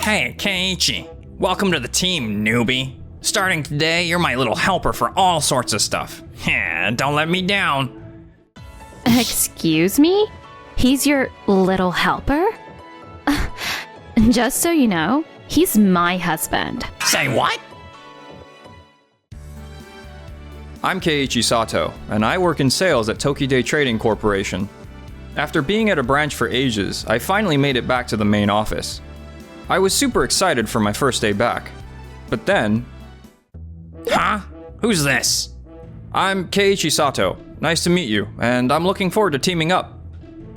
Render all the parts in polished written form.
Hey, Keiichi. Welcome to the team, newbie. Starting today, you're my little helper for all sorts of stuff. Don't let me down. Excuse me? He's your little helper? Just so you know, he's my husband. Say what? I'm Keiichi Sato, and I work in sales at Tokide Trading Corporation. After being at a branch for ages, I finally made it back to the main office. I was super excited for my first day back. But then... Huh? Who's this? I'm Keiichi Sato. Nice to meet you, and I'm looking forward to teaming up.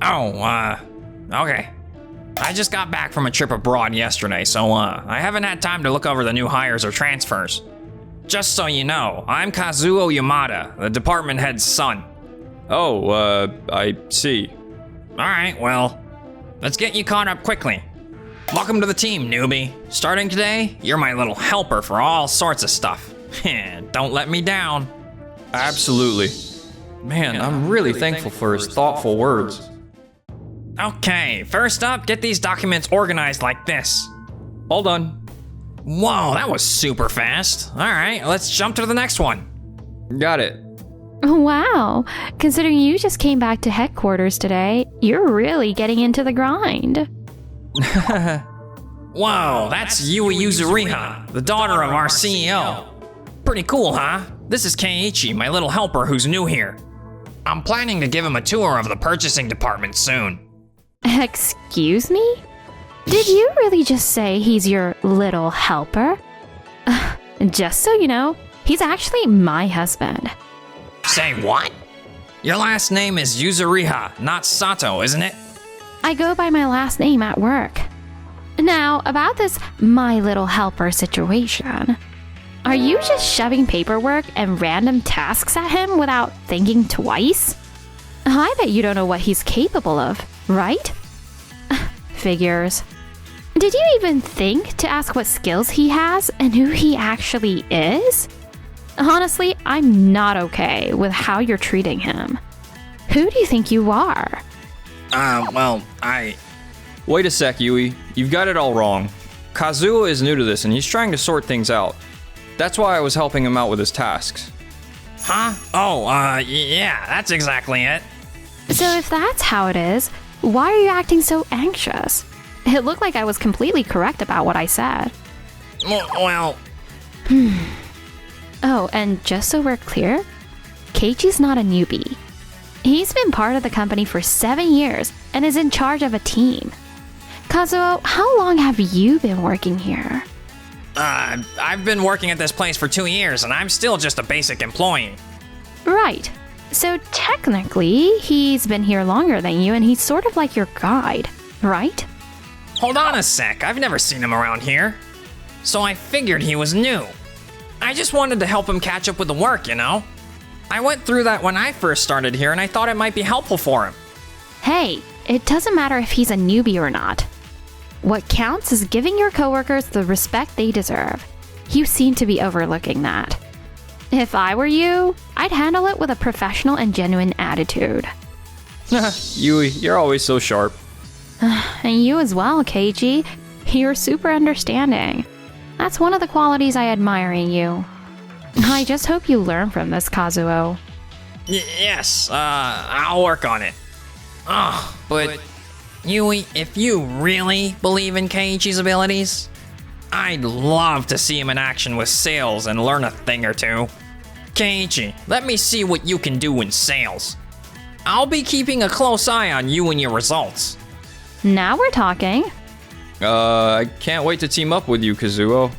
Okay. I just got back from a trip abroad yesterday, so I haven't had time to look over the new hires or transfers. Just so you know, I'm Kazuo Yamada, the department head's son. I see. Alright, well, let's get you caught up quickly. Welcome to the team, newbie. Starting today, you're my little helper for all sorts of stuff. Don't let me down. Absolutely. Man, I'm really thankful for his thoughtful words. Okay, first up, get these documents organized like this. All done. Whoa, that was super fast. Alright, let's jump to the next one. Got it. Wow, considering you just came back to headquarters today, you're really getting into the grind. Whoa, that's Yui Yuzuriha, the daughter of our CEO. Pretty cool, huh? This is Keiichi, my little helper who's new here. I'm planning to give him a tour of the purchasing department soon. Excuse me? Did you really just say he's your little helper? Just so you know, he's actually my husband. Say what? Your last name is Yuzuriha, not Sato, isn't it? I go by my last name at work. Now, about this my little helper situation. Are you just shoving paperwork and random tasks at him without thinking twice? I bet you don't know what he's capable of, right? Figures. Did you even think to ask what skills he has and who he actually is? Honestly, I'm not okay with how you're treating him. Who do you think you are? Wait a sec, Yui. You've got it all wrong. Kazuo is new to this and he's trying to sort things out. That's why I was helping him out with his tasks. Huh? Yeah, that's exactly it. So if that's how it is, why are you acting so anxious? It looked like I was completely correct about what I said. Well... Oh, and just so we're clear, Keiichi's not a newbie. He's been part of the company for 7 years and is in charge of a team. Kazuo, how long have you been working here? I've been working at this place for 2 years and I'm still just a basic employee. Right. So technically, he's been here longer than you and he's sort of like your guide, right? Hold on a sec, I've never seen him around here. So I figured he was new. I just wanted to help him catch up with the work, you know? I went through that when I first started here and I thought it might be helpful for him. Hey, it doesn't matter if he's a newbie or not. What counts is giving your coworkers the respect they deserve. You seem to be overlooking that. If I were you, I'd handle it with a professional and genuine attitude. Yui, you're always so sharp. And you as well, Keiichi. You're super understanding. That's one of the qualities I admire in you. I just hope you learn from this, Kazuo. Yes, I'll work on it. But Yui, if you really believe in Keiichi's abilities, I'd love to see him in action with sales and learn a thing or two. Keiichi, let me see what you can do in sales. I'll be keeping a close eye on you and your results. Now we're talking. I can't wait to team up with you, Kazuo.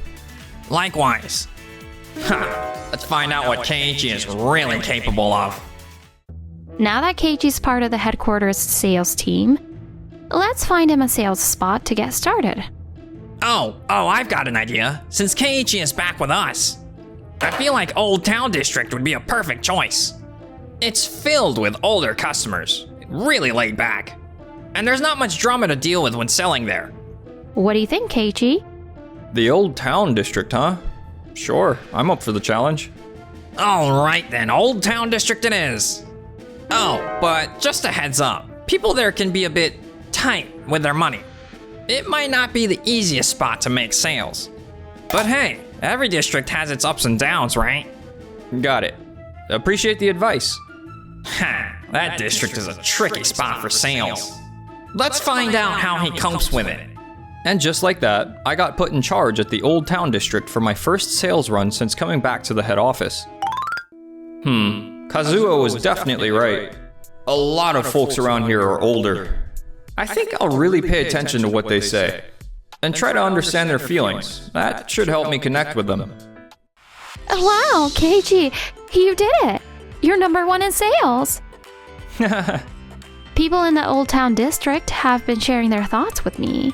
Likewise. Let's find out what Keiichi is really capable of. Now that Keiichi's part of the headquarters sales team, let's find him a sales spot to get started. I've got an idea. Since Keiichi is back with us, I feel like Old Town District would be a perfect choice. It's filled with older customers, really laid back, and there's not much drama to deal with when selling there. What do you think, Keiichi? The Old Town District, huh? Sure, I'm up for the challenge. All right then, Old Town District it is. Oh, but just a heads up, people there can be a bit tight with their money. It might not be the easiest spot to make sales. But hey, every district has its ups and downs, right? Got it. Appreciate the advice. Ha, that district is a tricky spot for sales. Let's find out how he copes with it. And just like that, I got put in charge at the Old Town District for my first sales run since coming back to the head office. Kazuo was definitely right. A lot of folks around here are older. I think I'll really pay attention to what they say and try to understand their feelings. That should help me connect with them. Wow, Keiichi, you did it! You're #1 in sales! People in the Old Town District have been sharing their thoughts with me.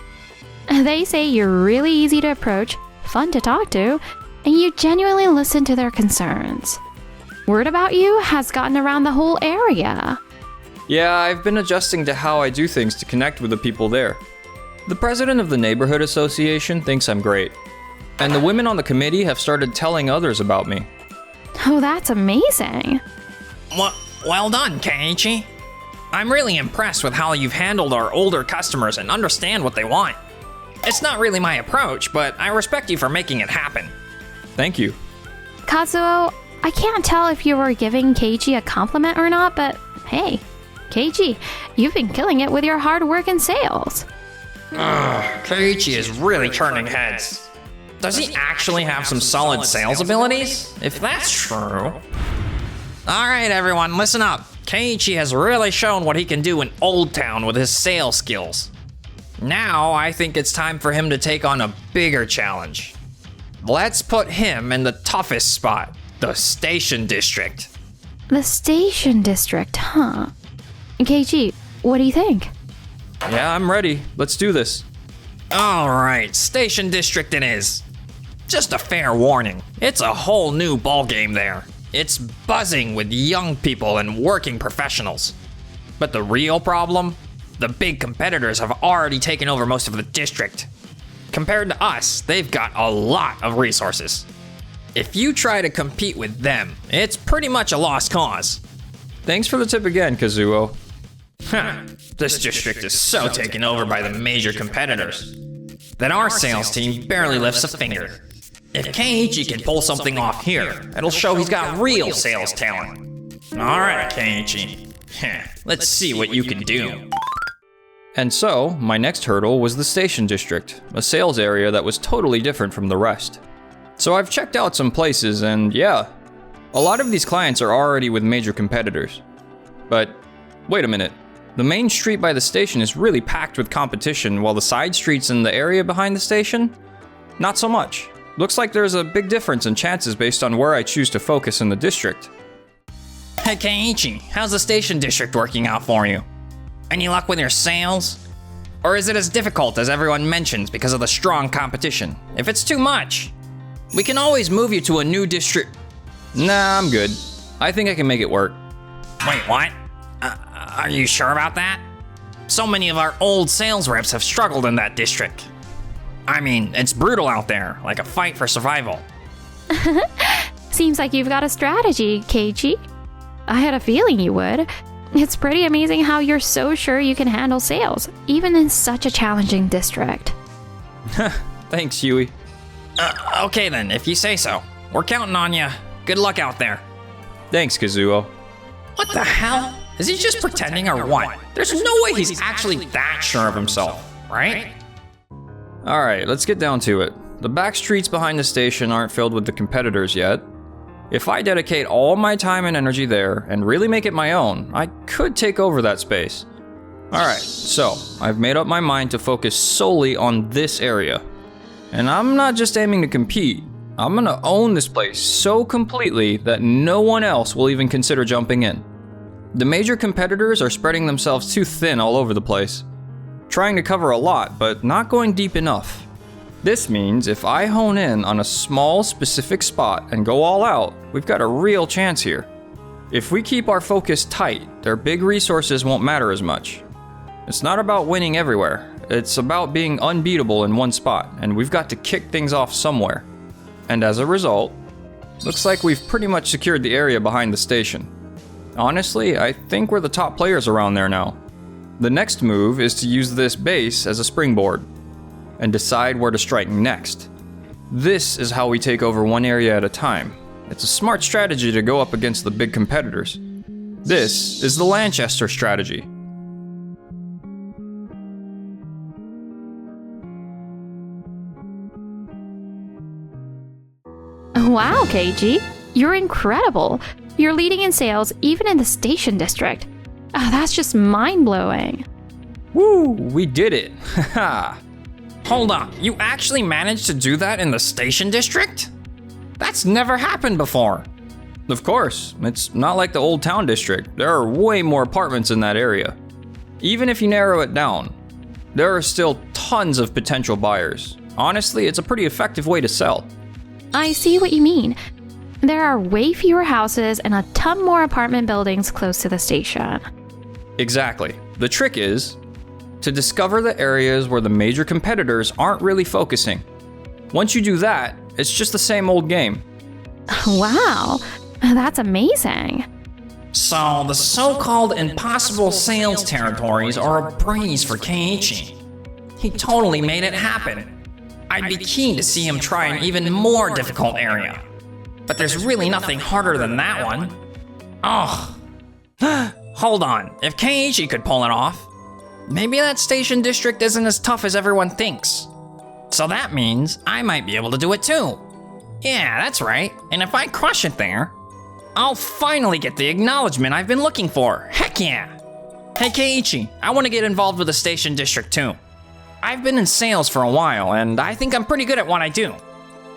They say you're really easy to approach, fun to talk to, and you genuinely listen to their concerns. Word about you has gotten around the whole area. Yeah, I've been adjusting to how I do things to connect with the people there. The president of the neighborhood association thinks I'm great, and the women on the committee have started telling others about me. Oh, that's amazing. Well done, Keiichi. I'm really impressed with how you've handled our older customers and understand what they want. It's not really my approach, but I respect you for making it happen. Thank you. Kazuo, I can't tell if you were giving Keiichi a compliment or not, but hey, Keiichi, you've been killing it with your hard work in sales. Keiichi is really turning heads. Does he actually have some solid sales abilities? If that's true. Alright everyone, listen up. Keiichi has really shown what he can do in Old Town with his sales skills. Now I think it's time for him to take on a bigger challenge. Let's put him in the toughest spot, the Station District. The Station District, huh? Keiichi, what do you think? Yeah, I'm ready. Let's do this. Alright, Station District it is. Just a fair warning, it's a whole new ballgame there. It's buzzing with young people and working professionals. But the real problem? The big competitors have already taken over most of the district. Compared to us, they've got a lot of resources. If you try to compete with them, it's pretty much a lost cause. Thanks for the tip again, Kazuo. This district is so taken over by the major competitors that our sales team barely lifts a finger. If Keiichi can pull something off here, it'll show he's got real sales talent. Alright, Keiichi. Let's see what you can do. And so, my next hurdle was the Station District, a sales area that was totally different from the rest. So I've checked out some places and yeah, a lot of these clients are already with major competitors. But wait a minute, the main street by the station is really packed with competition while the side streets in the area behind the station, not so much. Looks like there's a big difference in chances based on where I choose to focus in the district. Hey Keiichi, how's the Station District working out for you? Any luck with your sales? Or is it as difficult as everyone mentions because of the strong competition? If it's too much, we can always move you to a new district. Nah, I'm good. I think I can make it work. Wait, what? Are you sure about that? So many of our old sales reps have struggled in that district. I mean, it's brutal out there, like a fight for survival. Seems like you've got a strategy, Keiichi. I had a feeling you would. It's pretty amazing how you're so sure you can handle sales, even in such a challenging district. Thanks, Yui. Okay then, if you say so. We're counting on you. Good luck out there. Thanks, Kazuo. What the hell? Is he just pretending or what? There's no way he's actually that sure of himself, right? Alright, let's get down to it. The back streets behind the station aren't filled with the competitors yet. If I dedicate all my time and energy there and really make it my own, I could take over that space. Alright, so I've made up my mind to focus solely on this area. And I'm not just aiming to compete, I'm gonna own this place so completely that no one else will even consider jumping in. The major competitors are spreading themselves too thin all over the place, trying to cover a lot but not going deep enough. This means if I hone in on a small specific spot and go all out, we've got a real chance here. If we keep our focus tight, their big resources won't matter as much. It's not about winning everywhere, it's about being unbeatable in one spot, and we've got to kick things off somewhere. And as a result, looks like we've pretty much secured the area behind the station. Honestly, I think we're the top players around there now. The next move is to use this base as a springboard. and decide where to strike next. This is how we take over one area at a time. It's a smart strategy to go up against the big competitors. This is the Lanchester strategy. Wow, Keiji, you're incredible. You're leading in sales even in the station district. Oh, that's just mind-blowing. Woo, we did it. Haha. Hold up, you actually managed to do that in the station district? That's never happened before. Of course, it's not like the Old Town district. There are way more apartments in that area. Even if you narrow it down, there are still tons of potential buyers. Honestly, it's a pretty effective way to sell. I see what you mean. There are way fewer houses and a ton more apartment buildings close to the station. Exactly. The trick is to discover the areas where the major competitors aren't really focusing. Once you do that, it's just the same old game. Wow, that's amazing. So the so-called impossible sales territories are a breeze for Keiichi. He totally made it happen. I'd be keen to see him try an even more difficult area. But there's really nothing harder than that one. Oh. Hold on, if Keiichi could pull it off, maybe that station district isn't as tough as everyone thinks. So that means I might be able to do it too. Yeah, that's right. And if I crush it there, I'll finally get the acknowledgement I've been looking for. Heck yeah. Hey Keiichi, I want to get involved with the station district too. I've been in sales for a while, and I think I'm pretty good at what I do.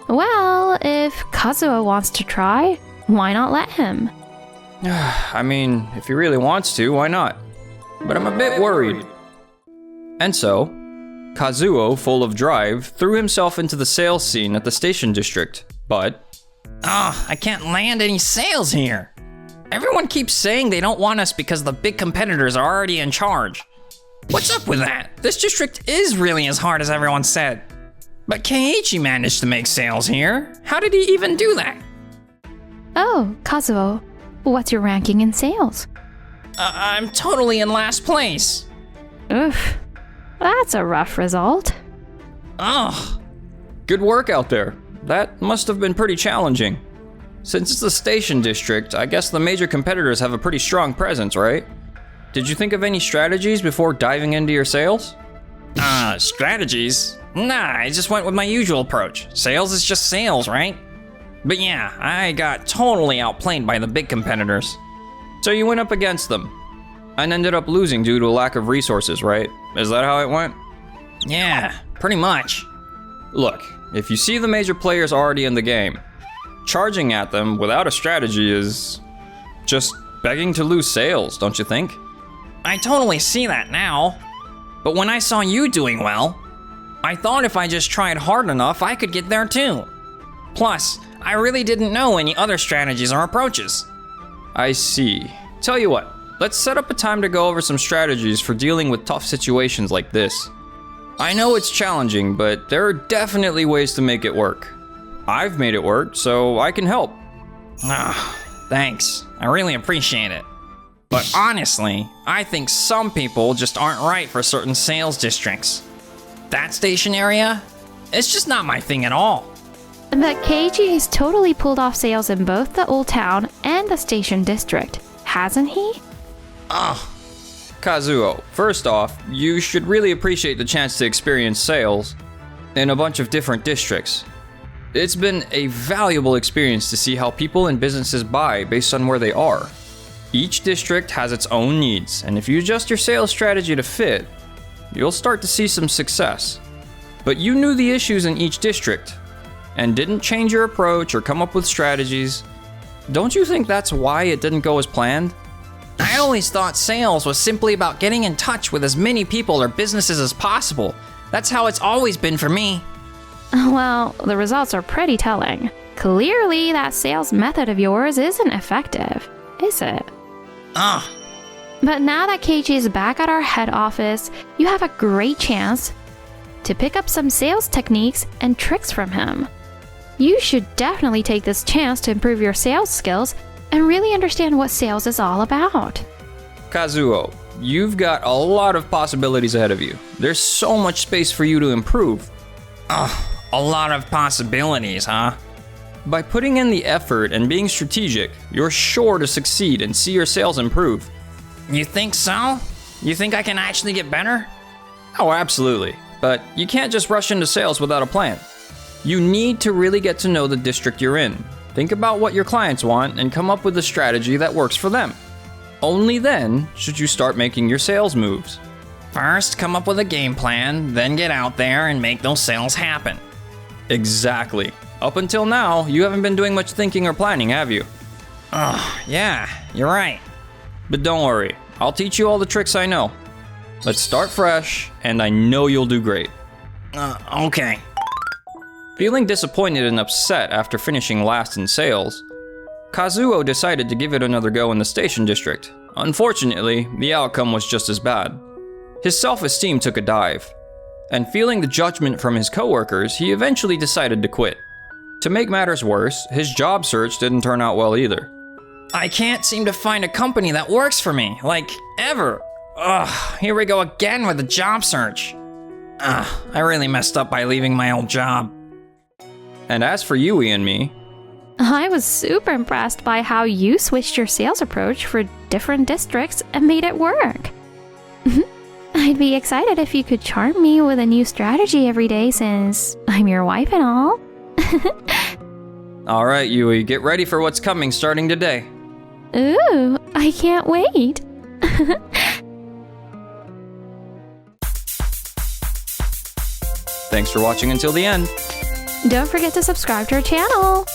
Well, if Kazuo wants to try, why not let him? I mean, if he really wants to, why not? But I'm a bit worried. And so, Kazuo, full of drive, threw himself into the sales scene at the station district, but... I can't land any sales here. Everyone keeps saying they don't want us because the big competitors are already in charge. What's up with that? This district is really as hard as everyone said. But Keiichi managed to make sales here. How did he even do that? Oh, Kazuo, what's your ranking in sales? I'm totally in last place. Oof, that's a rough result. Ugh. Good work out there. That must have been pretty challenging. Since it's the station district, I guess the major competitors have a pretty strong presence, right? Did you think of any strategies before diving into your sales? Strategies? Nah, I just went with my usual approach. Sales is just sales, right? But yeah, I got totally outplayed by the big competitors. So you went up against them, and ended up losing due to a lack of resources, right? Is that how it went? Yeah, pretty much. Look, if you see the major players already in the game, charging at them without a strategy is just begging to lose sales, don't you think? I totally see that now. But when I saw you doing well, I thought if I just tried hard enough, I could get there too. Plus, I really didn't know any other strategies or approaches. I see. Tell you what, let's set up a time to go over some strategies for dealing with tough situations like this. I know it's challenging, but there are definitely ways to make it work. I've made it work, so I can help. Thanks. I really appreciate it. But honestly, I think some people just aren't right for certain sales districts. That station area? It's just not my thing at all. But Keiji has totally pulled off sales in both the Old Town and the Station District, hasn't he? Kazuo, first off, you should really appreciate the chance to experience sales in a bunch of different districts. It's been a valuable experience to see how people and businesses buy based on where they are. Each district has its own needs, and if you adjust your sales strategy to fit, you'll start to see some success. But you knew the issues in each district, and didn't change your approach or come up with strategies. Don't you think that's why it didn't go as planned? I always thought sales was simply about getting in touch with as many people or businesses as possible. That's how it's always been for me. Well, the results are pretty telling. Clearly, that sales method of yours isn't effective, is it? But now that Keiichi is back at our head office, you have a great chance to pick up some sales techniques and tricks from him. You should definitely take this chance to improve your sales skills and really understand what sales is all about. Kazuo, you've got a lot of possibilities ahead of you. There's so much space for you to improve. A lot of possibilities, huh? By putting in the effort and being strategic, you're sure to succeed and see your sales improve. You think so? You think I can actually get better? Oh, absolutely. But you can't just rush into sales without a plan. You need to really get to know the district you're in. Think about what your clients want and come up with a strategy that works for them. Only then should you start making your sales moves. First, come up with a game plan, then get out there and make those sales happen. Exactly. Up until now, you haven't been doing much thinking or planning, have you? Yeah, you're right. But don't worry, I'll teach you all the tricks I know. Let's start fresh, and I know you'll do great. Okay. Feeling disappointed and upset after finishing last in sales, Kazuo decided to give it another go in the station district. Unfortunately, the outcome was just as bad. His self-esteem took a dive, and feeling the judgment from his coworkers, he eventually decided to quit. To make matters worse, his job search didn't turn out well either. I can't seem to find a company that works for me, like, ever. Here we go again with the job search. I really messed up by leaving my old job. And as for Yui and me, I was super impressed by how you switched your sales approach for different districts and made it work. I'd be excited if you could charm me with a new strategy every day since I'm your wife and all. Alright Yui, get ready for what's coming starting today. Ooh, I can't wait. Thanks for watching until the end. Don't forget to subscribe to our channel.